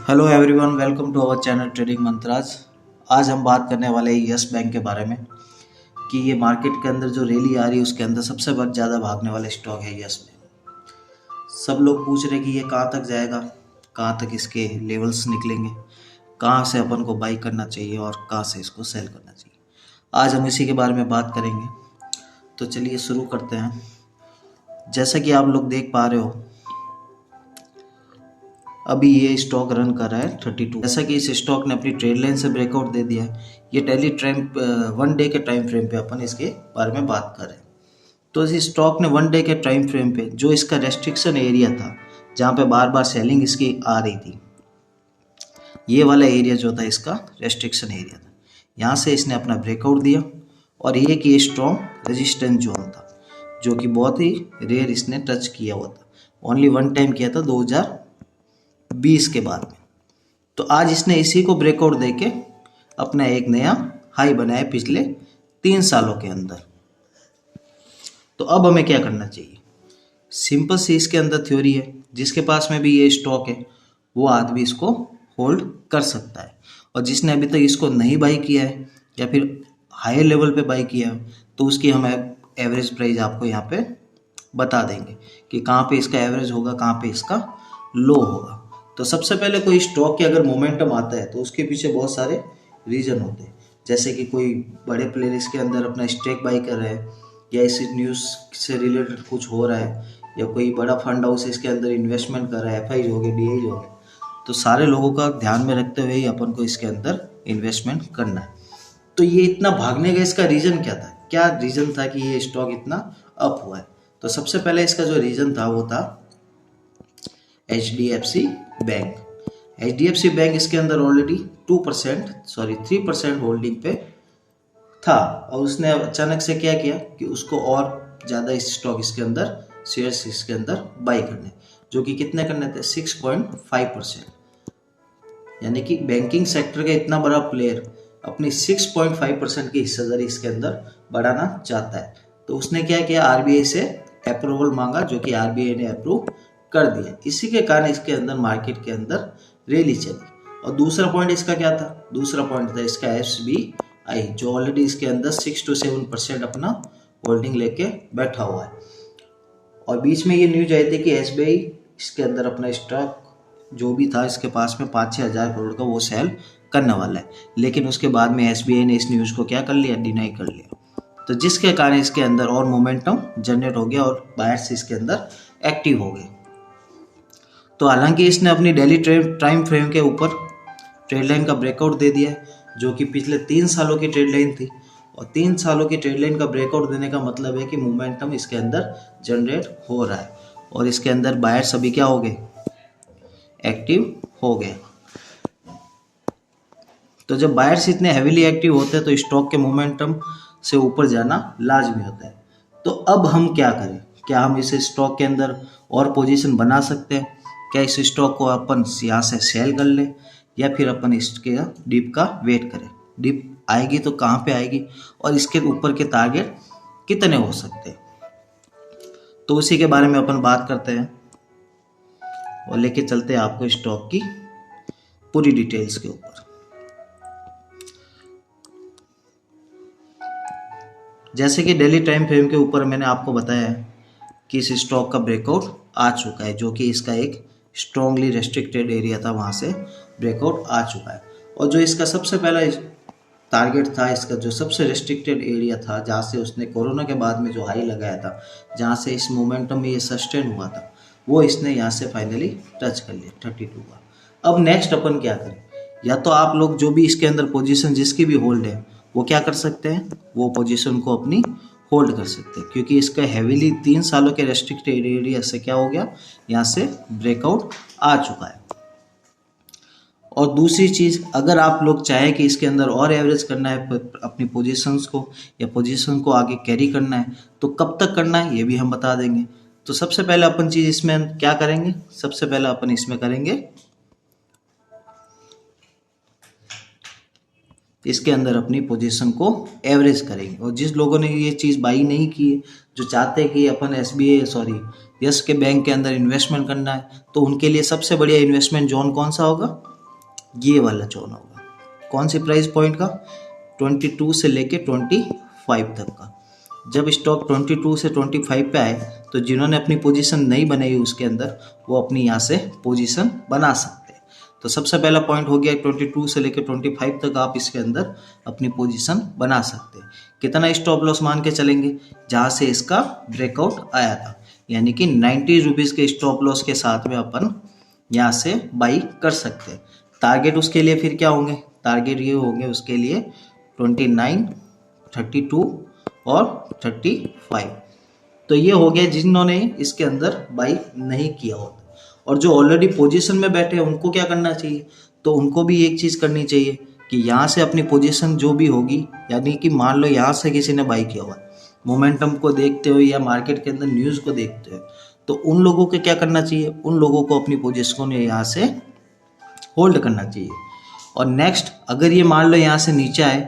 Hello everyone, welcome to our channel Trading Mantras. आज हम बात करने वाले हैं यस बैंक के बारे में कि ये मार्केट के अंदर जो रैली आ रही है उसके अंदर सबसे ज़्यादा भागने वाले स्टॉक है यस बैंक। सब लोग पूछ रहे कि ये कहाँ तक जाएगा, कहाँ तक इसके लेवल्स निकलेंगे, कहाँ से अपन को बाई करना चाहिए और कहाँ से इसको सेल करना चाहिए। आज हम इसी के बारे में बात करेंगे। तो चलिए शुरू करते हैं। जैसा कि आप लोग देख पा रहे हो, अभी ये स्टॉक रन कर रहा है 32। जैसा कि इस स्टॉक ने अपनी ट्रेड लाइन से ब्रेकआउट दे दिया है। ये डेली टाइम 1 डे के टाइम फ्रेम पे अपन इसके बारे में बात कर रहे हैं। तो इस स्टॉक ने 1 डे के टाइम फ्रेम पे जो इसका रेस्ट्रिक्शन एरिया था, जहाँ पे बार बार सेलिंग इसकी आ रही थी, ये वाला एरिया जो था इसका रेस्ट्रिक्शन एरिया था। यहाँ से इसने अपना ब्रेकआउट दिया और ये कि स्ट्रॉन्ग रेजिस्टेंस जोन था, जो कि बहुत ही रेयर इसने टच किया हुआ था। ओनली 1 टाइम किया था 2020 के बाद में। तो आज इसने इसी को ब्रेकआउट देके अपना एक नया हाई बनाया पिछले 3 सालों के अंदर। तो अब हमें क्या करना चाहिए? सिंपल सी इसके अंदर थ्योरी है, जिसके पास में भी ये स्टॉक है वो आदमी इसको होल्ड कर सकता है, और जिसने अभी तक इसको नहीं बाई किया है या फिर हायर लेवल पे बाई किया है तो उसकी हम एवरेज प्राइस आपको यहाँ पे बता देंगे कि कहाँ पे इसका एवरेज होगा, कहाँ पे इसका लो होगा। तो सबसे पहले कोई स्टॉक के अगर मोमेंटम आता है तो उसके पीछे बहुत सारे रीजन होते हैं। जैसे कि कोई बड़े प्लेयर इसके अंदर अपना स्टेक बाई कर रहे हैं, या इस न्यूज़ से रिलेटेड कुछ हो रहा है, या कोई बड़ा फंड हाउस इसके अंदर इन्वेस्टमेंट कर रहा है, एफ आई हो गए, डी आई हो गए। तो सारे लोगों का ध्यान में रखते हुए ही अपन को इसके अंदर इन्वेस्टमेंट करना है। तो ये इतना भागने का इसका रीज़न क्या था? क्या रीज़न था कि ये स्टॉक इतना अप हुआ है? तो सबसे पहले इसका जो रीज़न था वो था HDFC बैंक। HDFC बैंक इसके अंदर ऑलरेडी 3% होल्डिंग पे था, और उसने अचानक से क्या किया कि उसको और ज़्यादा इस स्टॉक इसके अंदर शेयर्स इसके अंदर बाई करने, जो कि कितने करने थे? 6.5%। यानी कि बैंकिंग सेक्टर का इतना बड़ा प्लेयर अपनी 6.5% की हिस्सेदारी इसके अंदर बढ़ाना चाहता है। तो उसने क्या किया? RBI से अप्रूवल मांगा, जो कि RBI ने अप्रूव कर दिया। इसी के कारण इसके अंदर मार्केट के अंदर रैली चली। और दूसरा पॉइंट इसका क्या था? दूसरा पॉइंट था इसका SBI, जो ऑलरेडी इसके अंदर 6 to 7% अपना होल्डिंग लेके बैठा हुआ है। और बीच में ये न्यूज आई थी कि SBI इसके अंदर अपना स्टॉक जो भी था इसके पास में 5-6 हज़ार करोड़ का वो सेल करने वाला है। लेकिन उसके बाद में SBI ने इस न्यूज़ को क्या कर लिया? डिनाई कर लिया। तो जिसके कारण इसके अंदर और मोमेंटम जनरेट हो गया और बायर्स इसके अंदर एक्टिव हो गए। तो हालांकि इसने अपनी डेली टाइम फ्रेम के ऊपर ट्रेड लाइन का ब्रेकआउट दे दिया है, जो कि पिछले 3 सालों की ट्रेड लाइन थी। और 3 सालों की ट्रेड लाइन का ब्रेकआउट देने का मतलब है कि मोमेंटम इसके अंदर जनरेट हो रहा है, और इसके अंदर बायर्स अभी क्या हो गए? एक्टिव हो गए। तो जब बायर्स इतने हैवीली एक्टिव होते हैं तो स्टॉक के मोमेंटम से ऊपर जाना लाजमी होता है। तो अब हम क्या करें? क्या हम इस स्टॉक के अंदर और पोजीशन बना सकते हैं? क्या इस स्टॉक को अपन यहाँ से सेल कर लें, या फिर अपन इसके डिप का वेट करें? डिप आएगी तो कहाँ पे आएगी, और इसके ऊपर के टारगेट कितने हो सकते हैं? तो उसी के बारे में अपन बात करते हैं और लेके चलते हैं आपको स्टॉक की पूरी डिटेल्स के ऊपर। जैसे कि डेली टाइम फ्रेम के ऊपर मैंने आपको बताया है कि इस स्टॉक का ब्रेकआउट आ चुका है, जो कि इसका एक स्ट्रॉन्गली रेस्ट्रिक्टेड एरिया था, वहाँ से ब्रेकआउट आ चुका है। और जो इसका सबसे पहला टारगेट था, इसका जो सबसे रेस्ट्रिक्टेड एरिया था, जहाँ से उसने कोरोना के बाद में जो हाई लगाया था, जहाँ से इस मोमेंटम में ये सस्टेन हुआ था, वो इसने यहाँ से फाइनली टच कर लिया 32 का। अब नेक्स्ट अपन क्या करें? या तो आप लोग जो भी इसके अंदर पोजीशन जिसकी भी होल्ड है वो क्या कर सकते हैं? वो पोजीशन को अपनी होल्ड कर सकते हैं, क्योंकि इसका हैवीली 3 सालों के रेस्ट्रिक्टेड एरिया से क्या हो गया? यहाँ से ब्रेकआउट आ चुका है। और दूसरी चीज़, अगर आप लोग चाहे कि इसके अंदर और एवरेज करना है अपनी पोजीशंस को, या पोजीशन को आगे कैरी करना है, तो कब तक करना है ये भी हम बता देंगे। तो सबसे पहले अपन चीज़ इसमें क्या करेंगे? सबसे पहले अपन इसमें करेंगे, इसके अंदर अपनी पोजीशन को एवरेज करेंगे। और जिस लोगों ने ये चीज़ बाई नहीं की है, जो चाहते हैं कि अपन यस के बैंक के अंदर इन्वेस्टमेंट करना है, तो उनके लिए सबसे बढ़िया इन्वेस्टमेंट जोन कौन सा होगा? ये वाला जोन होगा। कौन सी प्राइस पॉइंट का? 22 से लेके 25 तक का। जब स्टॉक 22 से 25 पे आए तो जिन्होंने अपनी पोजीशन नहीं बनाई उसके अंदर वो अपनी यहाँ से पोजीशन बना सकते हैं। तो सबसे पहला पॉइंट हो गया 22 से लेकर 25 तक आप इसके अंदर अपनी पोजीशन बना सकते हैं। कितना स्टॉप लॉस मान के चलेंगे? जहाँ से इसका ब्रेकआउट आया था, यानी कि 90 रुपीज़ के स्टॉप लॉस के साथ में अपन यहाँ से बाई कर सकते हैं। टारगेट उसके लिए फिर क्या होंगे? टारगेट ये होंगे उसके लिए 29, 32 और 35। तो ये हो गया जिन्होंने इसके अंदर बाई नहीं किया होता। और जो ऑलरेडी पोजीशन में बैठे हैं उनको क्या करना चाहिए? तो उनको भी एक चीज़ करनी चाहिए कि यहाँ से अपनी पोजीशन जो भी होगी, यानी कि मान लो यहाँ से किसी ने बाई किया हुआ मोमेंटम को देखते हुए या मार्केट के अंदर न्यूज़ को देखते हुए, तो उन लोगों को क्या करना चाहिए? उन लोगों को अपनी पोजीशन को यहाँ से होल्ड करना चाहिए। और नेक्स्ट अगर ये मान लो यहाँ से नीचे आए,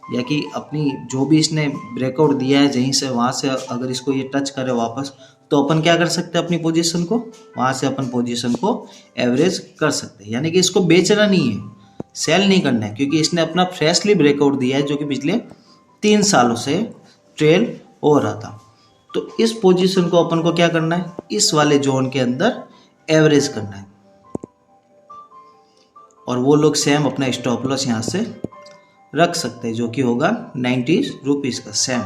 या कि अपनी जो भी इसने ब्रेकआउट दिया है जहीं से वहाँ से अगर इसको ये टच करे वापस, तो अपन क्या कर सकते हैं? अपनी पोजीशन को वहाँ से अपन पोजीशन को एवरेज कर सकते हैं। यानी कि इसको बेचना नहीं है, सेल नहीं करना है, क्योंकि इसने अपना फ्रेशली ब्रेकआउट दिया है जो कि पिछले 3 सालों से ट्रेल हो रहा था। तो इस पोजीशन को अपन को क्या करना है? इस वाले जोन के अंदर एवरेज करना है। और वो लोग सेम अपना स्टॉप लॉस यहाँ से रख सकते हैं जो कि होगा 90 रुपीज़ का सेम।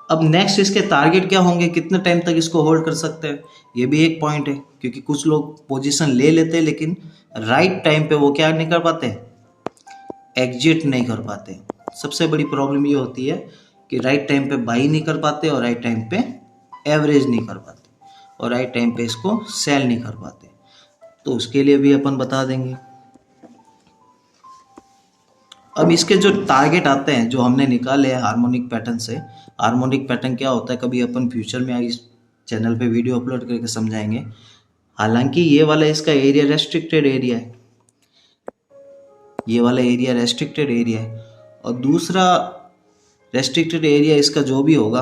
अब नेक्स्ट इसके टारगेट क्या होंगे? कितने टाइम तक इसको होल्ड कर सकते हैं? ये भी एक पॉइंट है, क्योंकि कुछ लोग पोजीशन ले लेते हैं लेकिन राइट टाइम पे वो क्या नहीं कर पाते? एग्जिट नहीं कर पाते। सबसे बड़ी प्रॉब्लम ये होती है कि राइट टाइम पे बाई नहीं कर पाते और राइट टाइम पे एवरेज नहीं कर पाते और राइट टाइम पे इसको सेल नहीं कर पाते। तो उसके लिए भी अपन बता देंगे। अब इसके जो टारगेट आते हैं जो हमने निकाले हैं हार्मोनिक पैटर्न से। हार्मोनिक पैटर्न क्या होता है कभी अपन फ्यूचर में इस चैनल पे वीडियो अपलोड करके समझाएंगे। हालांकि ये वाला इसका एरिया रेस्ट्रिक्टेड एरिया है, ये वाला एरिया रेस्ट्रिक्टेड एरिया है। और दूसरा रेस्ट्रिक्टेड एरिया इसका जो भी होगा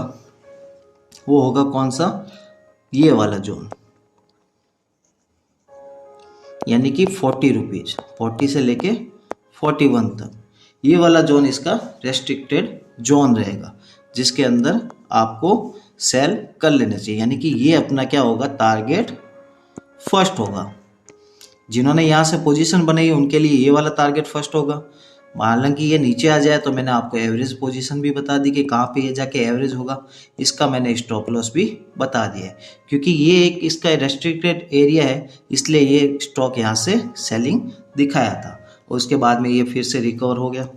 वो होगा कौन सा? ये वाला जोन, यानी कि 40 रुपीज़, 40 से लेके 41 तक। ये वाला जोन इसका रेस्ट्रिक्टेड जोन रहेगा जिसके अंदर आपको सेल कर लेना चाहिए। यानी कि ये अपना क्या होगा? टारगेट फर्स्ट होगा। जिन्होंने यहाँ से पोजीशन बनाई उनके लिए ये वाला टारगेट फर्स्ट होगा। हालांकि ये नीचे आ जाए तो मैंने आपको एवरेज पोजीशन भी बता दी कि कहाँ पे ये जाके एवरेज होगा। इसका मैंने स्टॉप लॉस भी बता दिया है, क्योंकि ये एक इसका रेस्ट्रिक्टेड एरिया है इसलिए ये स्टॉक यहाँ से सेलिंग दिखाया था और उसके बाद में ये फिर से रिकवर हो गया।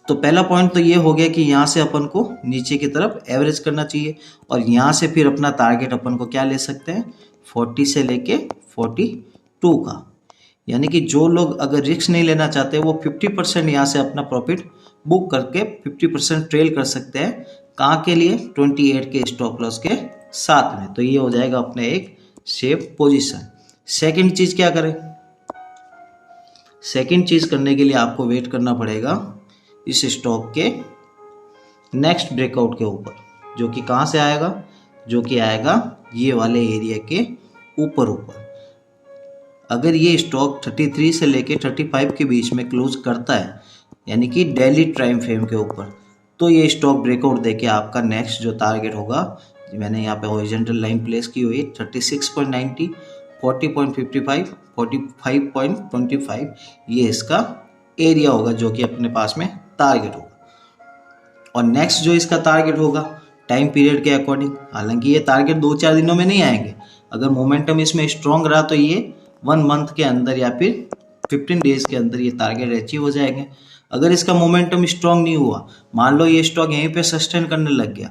तो पहला पॉइंट तो ये हो गया कि यहाँ से अपन को नीचे की तरफ एवरेज करना चाहिए और यहाँ से फिर अपना टारगेट अपन को क्या ले सकते हैं? 40 से लेके 42 का। यानी कि जो लोग अगर रिस्क नहीं लेना चाहते वो 50% यहाँ से अपना प्रॉफिट बुक करके 50% ट्रेल कर सकते हैं। कहाँ के लिए? 28 के स्टॉप लॉस के साथ में। तो ये हो जाएगा अपने एक सेफ पोजीशन। सेकंड चीज़ क्या करें? सेकंड चीज़ करने के लिए आपको वेट करना पड़ेगा इस स्टॉक के नेक्स्ट ब्रेकआउट के ऊपर, जो कि कहाँ से आएगा? जो कि आएगा ये वाले एरिया के ऊपर। अगर ये स्टॉक 33 से लेके 35 के बीच में क्लोज करता है, यानी कि डेली टाइम फ्रेम के ऊपर, तो ये स्टॉक ब्रेकआउट देके आपका नेक्स्ट जो टारगेट होगा, मैंने यहाँ पे हॉरिजॉन्टल लाइन प्लेस की हुई 36.90, 40.55, 45.25, ये इसका एरिया होगा जो कि अपने पास में टारगेट होगा। और नेक्स्ट जो इसका टारगेट होगा टाइम पीरियड के अकॉर्डिंग, हालांकि ये टारगेट 2-4 दिनों में नहीं आएंगे। अगर मोमेंटम इसमें स्ट्रॉन्ग रहा तो ये 1 मंथ के अंदर या फिर 15 डेज के अंदर ये टारगेट अचीव हो जाएंगे। अगर इसका मोमेंटम स्ट्रॉन्ग नहीं हुआ, मान लो ये स्टॉक यहीं पे सस्टेन करने लग गया,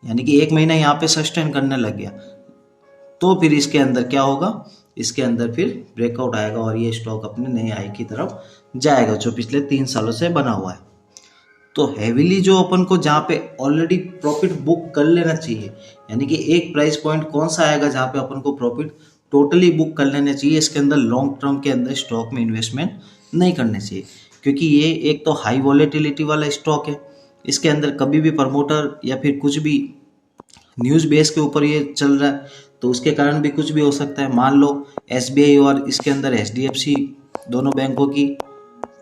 यानी कि 1 महीना यहाँ पे सस्टेन करने लग गया, तो फिर इसके अंदर क्या होगा? इसके अंदर फिर ब्रेकआउट आएगा और ये स्टॉक अपने नए हाई की तरफ जाएगा जो पिछले 3 सालों से बना हुआ है। तो हैवीली जो अपन को जहाँ पे ऑलरेडी प्रॉफिट बुक कर लेना चाहिए, यानी कि एक प्राइस पॉइंट कौन सा आएगा जहाँ पे अपन को प्रॉफिट टोटली बुक कर लेना चाहिए। इसके अंदर लॉन्ग टर्म के अंदर स्टॉक में इन्वेस्टमेंट नहीं करने चाहिए, क्योंकि ये एक तो हाई वॉलेटिलिटी वाला स्टॉक है। इसके अंदर कभी भी प्रमोटर या फिर कुछ भी न्यूज़ बेस के ऊपर ये चल रहा है तो उसके कारण भी कुछ भी हो सकता है। मान लो SBI और इसके अंदर HDFC दोनों बैंकों की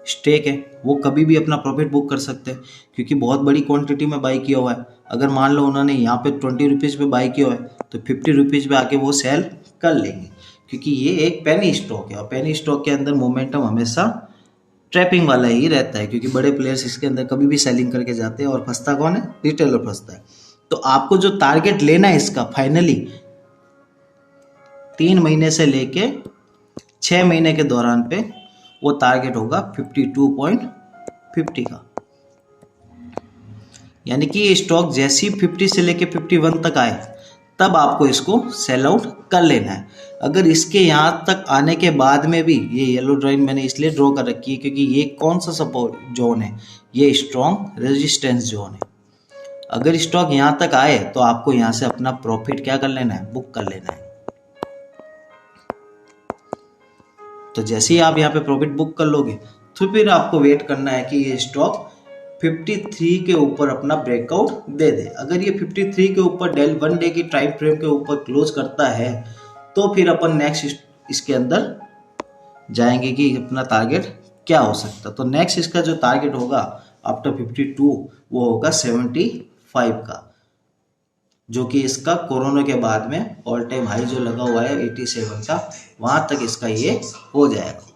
स्टेक है, वो कभी भी अपना प्रॉफिट बुक कर सकते हैं, क्योंकि बहुत बड़ी क्वांटिटी में बाई किया हुआ है। अगर मान लो उन्होंने यहाँ पे 20 रुपीज़ पे बाई किया हुआ है तो 50 रुपीज़ पे आके वो सेल कर लेंगे, क्योंकि ये एक पेनी स्टॉक है और पेनी स्टॉक के अंदर मोमेंटम हमेशा ट्रैपिंग वाला ही रहता है, क्योंकि बड़े प्लेयर्स इसके अंदर कभी भी सेलिंग करके जाते हैं और फंसता कौन है? रिटेलर फंसता है। तो आपको जो टारगेट लेना है इसका फाइनली 3 महीने से लेके 6 महीने के दौरान पे वो टारगेट होगा 52.50 का। यानी कि ये स्टॉक जैसी 50 से लेके 51 तक आए तब आपको इसको सेल आउट कर लेना है। अगर इसके यहाँ तक आने के बाद में भी ये येलो लाइन मैंने इसलिए ड्रॉ कर रखी है क्योंकि ये कौन सा सपोर्ट जोन है? ये स्ट्रॉन्ग रेजिस्टेंस जोन है। अगर स्टॉक यहाँ तक आए तो आपको यहाँ से अपना प्रॉफिट क्या कर लेना है? बुक कर लेना है। तो जैसे ही आप यहाँ पे प्रॉफिट बुक कर लोगे तो फिर आपको वेट करना है कि ये स्टॉक 53 के ऊपर अपना ब्रेकआउट दे दे। अगर ये 53 के ऊपर डेल 1 डे की टाइम फ्रेम के ऊपर क्लोज करता है तो फिर अपन नेक्स्ट इसके अंदर जाएंगे कि अपना टारगेट क्या हो सकता है। तो नेक्स्ट इसका जो टारगेट होगा आफ्टर 52 वो होगा 75 का, जो कि इसका कोरोना के बाद में ऑल टाइम हाई जो लगा हुआ है 87 का, वहां तक इसका ये हो जाएगा।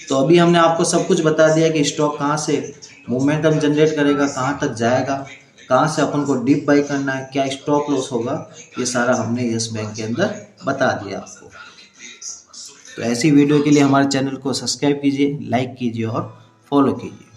तो अभी हमने आपको सब कुछ बता दिया कि स्टॉक कहाँ से मोमेंटम जनरेट करेगा, कहाँ तक जाएगा, कहाँ से अपन को डीप बाई करना है, क्या स्टॉप लॉस होगा, ये सारा हमने यस बैंक के अंदर बता दिया आपको। तो ऐसी वीडियो के लिए हमारे चैनल को सब्सक्राइब कीजिए, लाइक कीजिए और फॉलो कीजिए।